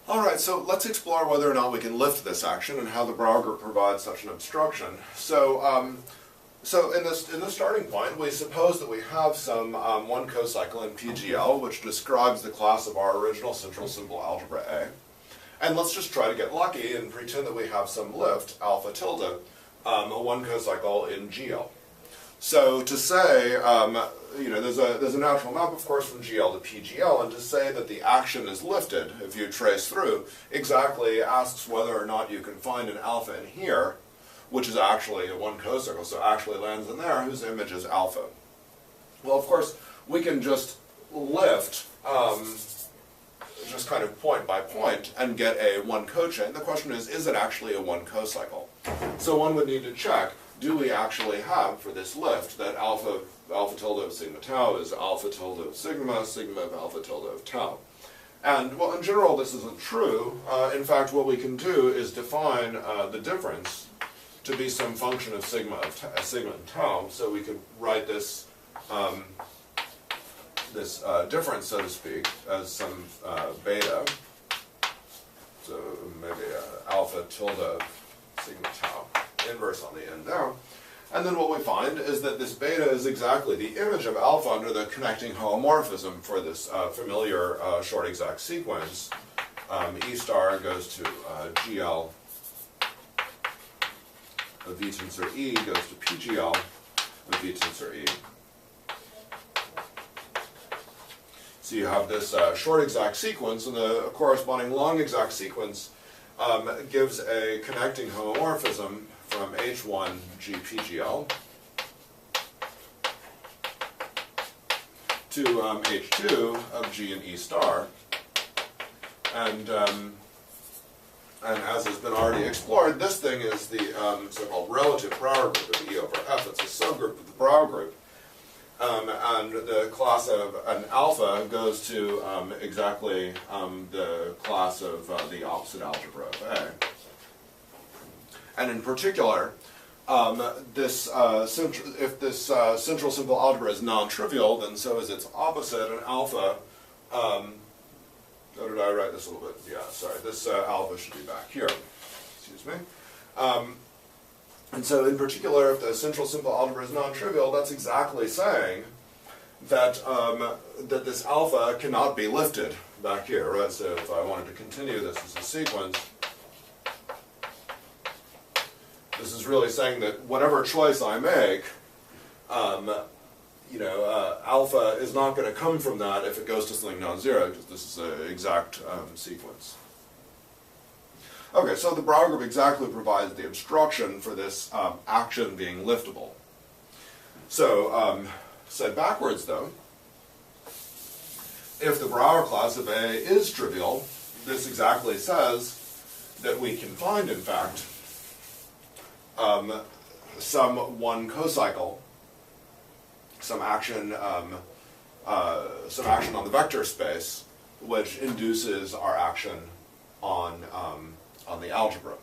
All right, so let's explore whether or not we can lift this action and how the Brouwer group provides such an obstruction. So in the starting point, we suppose that we have some one cocycle in PGL, which describes the class of our original central symbol algebra A. And let's just try to get lucky and pretend that we have some lift, alpha tilde, a one cocycle in GL. So to say, there's a natural map, of course, from GL to PGL, and to say that the action is lifted, if you trace through, exactly asks whether or not you can find an alpha in here, which is actually a one cocycle, so actually lands in there, whose image is alpha. Well, of course, we can just lift, just kind of point by point, and get a one cochain. The question is it actually a one cocycle? So one would need to check, do we actually have, for this lift, that alpha tilde of sigma tau is alpha tilde of sigma, sigma of alpha tilde of tau? And, well, in general, this isn't true. In fact, what we can do is define the difference to be some function of sigma and tau. So we could write this difference, so to speak, as some beta. So maybe alpha tilde of sigma tau, inverse on the end there. And then what we find is that this beta is exactly the image of alpha under the connecting homomorphism for this familiar short exact sequence. E star goes to GL of V tensor E goes to PGL of V tensor E. So you have this short exact sequence, and the corresponding long exact sequence gives a connecting homomorphism from H1 G PGL to H2 of G and E star. And as has been already explored, this thing is the so-called relative Brouwer group of E over F. It's a subgroup of the Brouwer group. And the class of an alpha goes to exactly the class of the opposite algebra of A. And in particular, if this central symbol algebra is non-trivial, then so is its opposite, an alpha. Oh, did I write this a little bit? Yeah, sorry. This alpha should be back here. Excuse me. And so in particular, if the central symbol algebra is non-trivial, that's exactly saying that, that this alpha cannot be lifted back here, right? So if I wanted to continue this as a sequence, this is really saying that whatever choice I make, alpha is not going to come from that if it goes to something non-zero, because this is an exact sequence. Okay, so the Brouwer group exactly provides the obstruction for this action being liftable. So, said backwards though, if the Brouwer class of A is trivial, this exactly says that we can find, in fact, some one cocycle, some action on the vector space, which induces our action on the algebra.